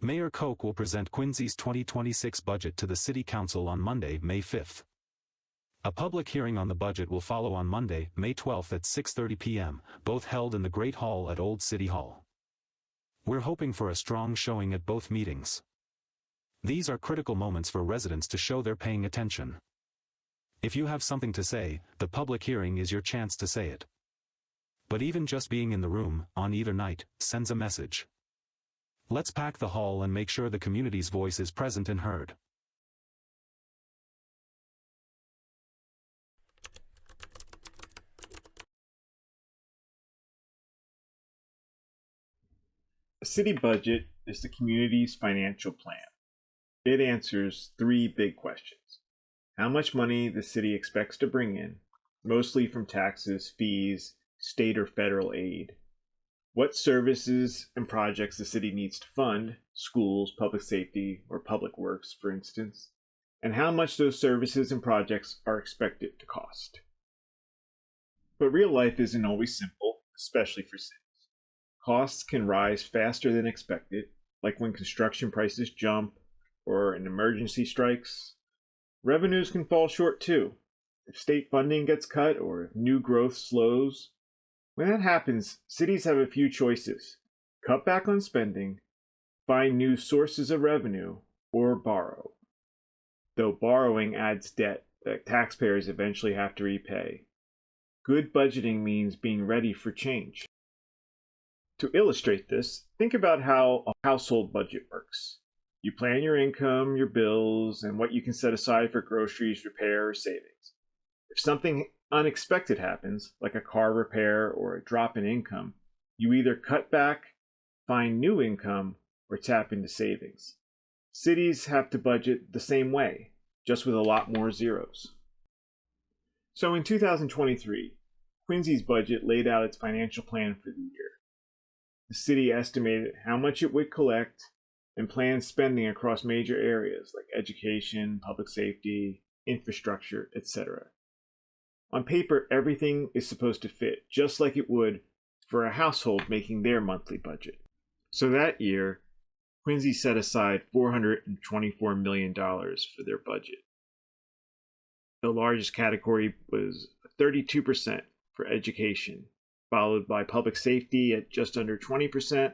Mayor Koch will present Quincy's 2026 budget to the City Council on Monday, May 5th. A public hearing on the budget will follow on Monday, May 12th at 6:30 p.m., both held in the Great Hall at Old City Hall. We're hoping for a strong showing at both meetings. These are critical moments for residents to show they're paying attention. If you have something to say, the public hearing is your chance to say it. But even just being in the room, on either night, sends a message. Let's pack the hall and make sure the community's voice is present and heard. A city budget is the community's financial plan. It answers three big questions. How much money the city expects to bring in, mostly from taxes, fees, state or federal aid. What services and projects the city needs to fund, schools, public safety, or public works, for instance, and how much those services and projects are expected to cost. But real life isn't always simple, especially for cities. Costs can rise faster than expected, like when construction prices jump or an emergency strikes. Revenues can fall short too, if state funding gets cut or if new growth slows. When that happens, cities have a few choices: cut back on spending, find new sources of revenue, or borrow. Though borrowing adds debt that taxpayers eventually have to repay. Good budgeting means being ready for change. To illustrate this, think about how a household budget works. You plan your income, your bills, and what you can set aside for groceries, repair, or savings. If something unexpected happens, like a car repair or a drop in income, you either cut back, find new income, or tap into savings. Cities have to budget the same way, just with a lot more zeros. So in 2023, Quincy's budget laid out its financial plan for the year. The city estimated how much it would collect and planned spending across major areas like education, public safety, infrastructure, etc. On paper, everything is supposed to fit, just like it would for a household making their monthly budget. So that year, Quincy set aside $424 million for their budget. The largest category was 32% for education, followed by public safety at just under 20%,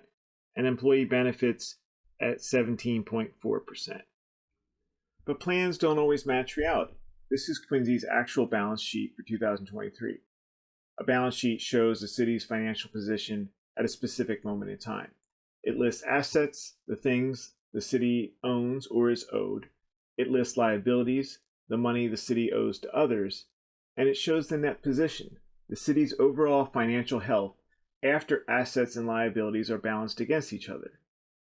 and employee benefits at 17.4%. But plans don't always match reality. This is Quincy's actual balance sheet for 2023. A balance sheet shows the city's financial position at a specific moment in time. It lists assets, the things the city owns or is owed. It lists liabilities, the money the city owes to others, and it shows the net position, the city's overall financial health after assets and liabilities are balanced against each other.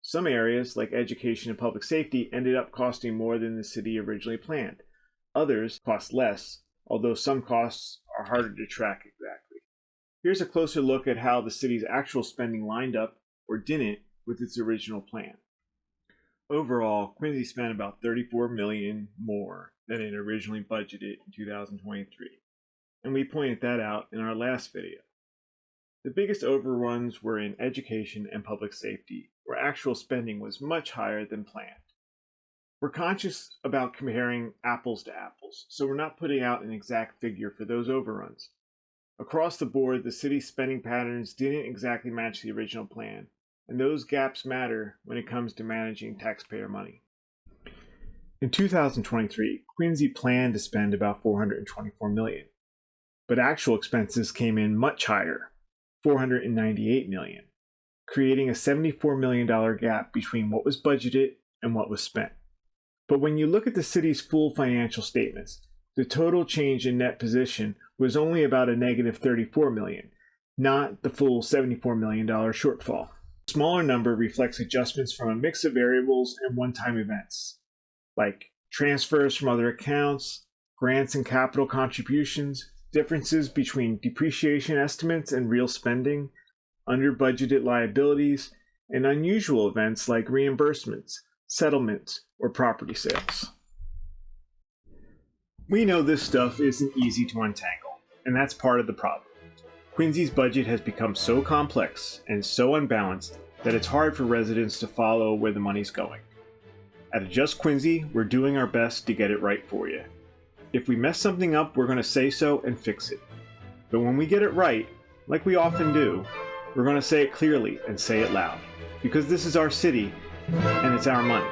Some areas, like education and public safety, ended up costing more than the city originally planned. Others cost less, although some costs are harder to track exactly. Here's a closer look at how the city's actual spending lined up, or didn't, with its original plan. Overall, Quincy spent about $34 million more than it originally budgeted in 2023, and we pointed that out in our last video. The biggest overruns were in education and public safety, where actual spending was much higher than planned. We're conscious about comparing apples to apples, so we're not putting out an exact figure for those overruns. Across the board, the city's spending patterns didn't exactly match the original plan, and those gaps matter when it comes to managing taxpayer money. In 2023, Quincy planned to spend about $424 million, but actual expenses came in much higher, $498 million, creating a $74 million gap between what was budgeted and what was spent. But when you look at the city's full financial statements, the total change in net position was only about a negative $34 million, not the full $74 million shortfall. The smaller number reflects adjustments from a mix of variables and one-time events, like transfers from other accounts, grants and capital contributions, differences between depreciation estimates and real spending, under-budgeted liabilities, and unusual events like reimbursements, settlements, or property sales. We know this stuff isn't easy to untangle, and that's part of the problem. Quincy's budget has become so complex and so unbalanced that it's hard for residents to follow where the money's going. At Adjust Quincy, we're doing our best to get it right for you. If we mess something up, we're going to say so and fix it. But when we get it right, like we often do, we're going to say it clearly and say it loud. Because this is our city, and it's our money.